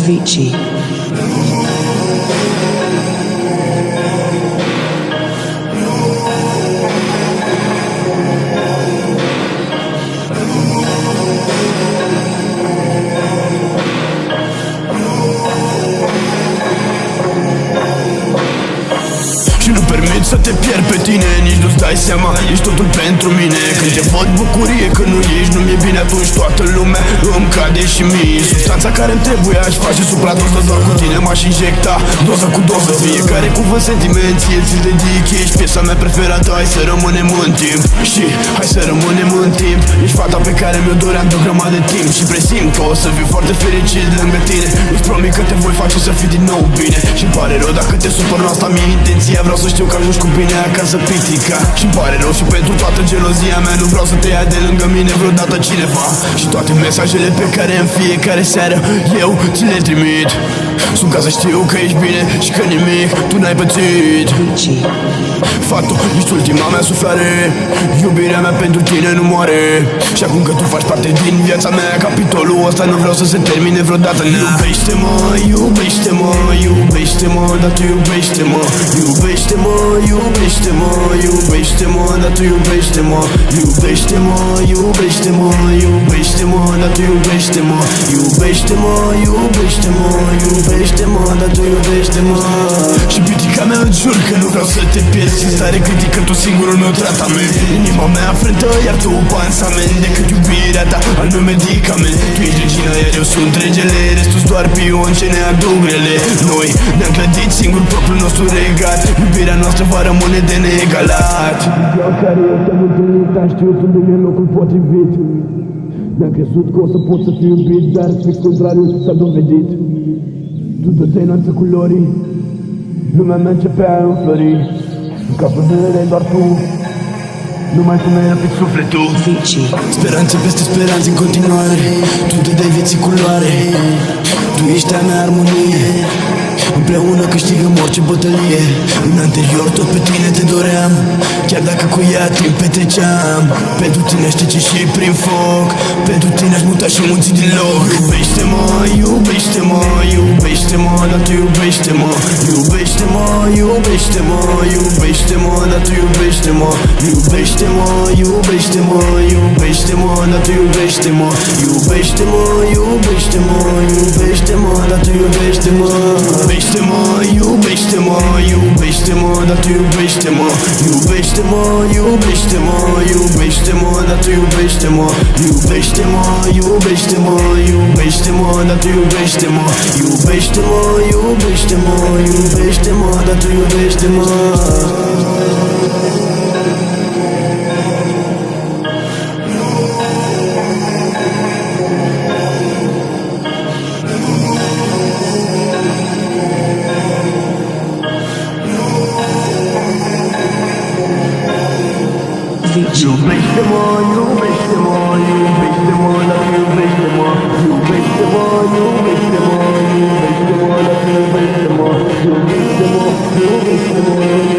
Avicii. Și nu permit să te pierd pe tine, nici nu-ți dai seama, ești totul pentru mine. Când te văd bucurie, când nu ești, nu mi-e bine, atunci toată lumea îmi cade și mie. Substanța care-mi trebuie, aș face supradoză, doar cu tine m-aș injecta, doză cu doză. Fiecare cuvânt sentiment, ți-l dedic, ești piesa mea preferată, hai să rămânem în timp. Și hai să rămânem în timp, ești fata pe care mi-o doream de o grămadă de timp. Și presimt că o să fiu foarte fericit lângă tine, îți promit că te voi face să fii din nou bine. Și-mi pare rău dacă te supăr, nu asta mi-e intenția. Vreau să știu că ajungi cu bine acasă, pitica. Și-mi pare rău și pentru toată gelozia mea, nu vreau să te ia de lângă mine vreodată cineva. Și toate mesajele pe care în fiecare seară eu ți le trimit sunt ca să știu că ești bine și că nimic tu n-ai pățit. Avicii. Fato, ești ultima mea suflare, iubirea mea pentru tine nu moare. Și acum că tu faci parte din viața mea, capitolul ăsta nu vreau să se termine vreodată. Iubește-mă, iubește-mă, iubește-mă, dar tu iubește-mă. Iubește-mă, iubește-mă, iubește-mă, dar tu iubește-mă. Iubește-mă, iubește-mă, iubește-mă, dar tu iubește-mă. Iubește-mă, iubește-mă, iubește-mă, dar tu iubește-mă. Și pitica mea îți jur că nu vreau să te pierzi în stare critică, tu singurul meu tratament. Inima mea frântă, iar tu pansament. Decât iubirea ta, al meu medicament. Tu ești regina, iar eu sunt regele, restul doar pion ce ne aduc grele. Noi ne-am clădit singur propriul nostru regat, iubirea noastră va rămâne de neegalat. Ziua care eu te-am întâlnit, am știut unde e locul potrivit. Mi-am crezut că o să pot să fiu iubit, dar fix contrariul s-a dovedit. Tu dă-te înalță culorii, lumea mea începea a înflori. În capul meu doar tu, numai tu mi-ai răpit sufletul. Avicii. Speranțe peste speranțe în continuare, tu te dai vieții culoare. Tu ești a mea armonie, împreună câștigăm orice bătălie. În anterior tot pe tine te doream, chiar dacă cu ea timp petreceam. Pentru tine aș trece și prin foc, pentru tine aș muta și munții din loc. Iubește-mă, iubește-mă, iubește-mă, dar tu iubește-mă. Iubește-mă, iubește-mă, iubește-mă, dar tu iubește-mă. Iubește-mă, iubește-mă, iubește-mă, dar tu iubește-mă. Iubește-mă, iubește-mă, iubește-mă, dar tu iubește-mă. Iubește-mă, iubește-mă, iubește-mă, dar tu iubește-mă. Iubește-mă, iubește-mă, iubește-mă, dar tu iubește-mă. Iubește-mă, iubește-mă, iubește-mă, dar tu iubește-mă. Iubește-mă, iubește-mă, iubește-mă, dar tu iubește-mă. Avicii. Iubește-mă, iubește-mă, iubește-mă, dar tu iubește-mă. Iubește-mă, iubește-mă, iubește-mă, dar tu iubește-mă. Iubește-mă, iubește-mă,